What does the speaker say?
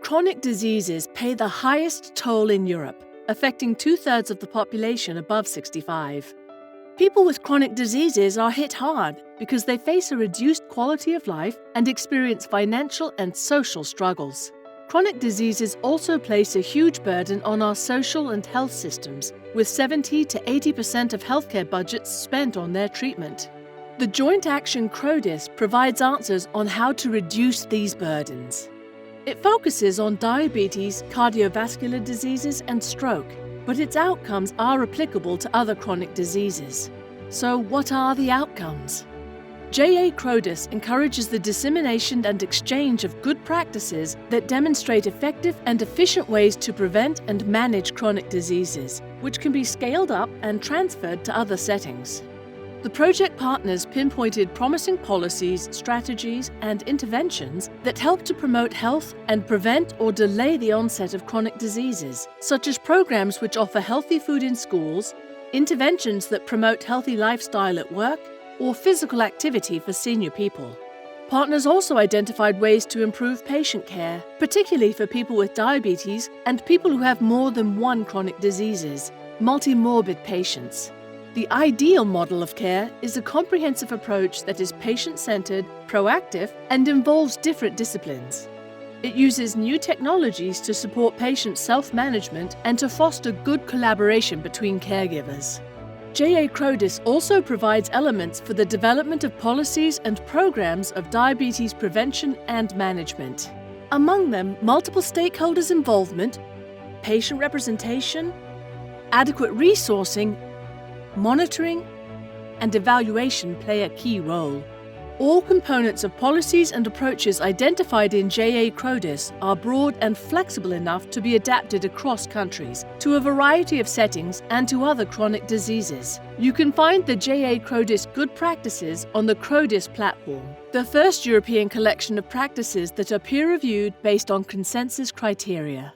chronic diseases pay the highest toll in Europe, affecting 2/3 of the population above 65. People with chronic diseases are hit hard because they face a reduced quality of life and experience financial and social struggles. Chronic diseases also place a huge burden on our social and health systems, with 70 to 80% of healthcare budgets spent on their treatment. The Joint Action JA-CHRODIS provides answers on how to reduce these burdens. It focuses on diabetes, cardiovascular diseases, and stroke, but its outcomes are applicable to other chronic diseases. So what are the outcomes? JA-CHRODIS encourages the dissemination and exchange of good practices that demonstrate effective and efficient ways to prevent and manage chronic diseases, which can be scaled up and transferred to other settings. The project partners pinpointed promising policies, strategies, and interventions that help to promote health and prevent or delay the onset of chronic diseases, such as programs which offer healthy food in schools, interventions that promote healthy lifestyle at work, or physical activity for senior people. Partners also identified ways to improve patient care, particularly for people with diabetes and people who have more than one chronic diseases, multi-morbid patients. The ideal model of care is a comprehensive approach that is patient-centered, proactive, and involves different disciplines. It uses new technologies to support patient self-management and to foster good collaboration between caregivers. JA-CHRODIS also provides elements for the development of policies and programs of diabetes prevention and management. Among them, multiple stakeholders' involvement, patient representation, adequate resourcing, monitoring, and evaluation play a key role. All components of policies and approaches identified in JA-CHRODIS are broad and flexible enough to be adapted across countries, to a variety of settings and to other chronic diseases. You can find the JA-CHRODIS good practices on the CHRODIS platform, the first European collection of practices that are peer-reviewed based on consensus criteria.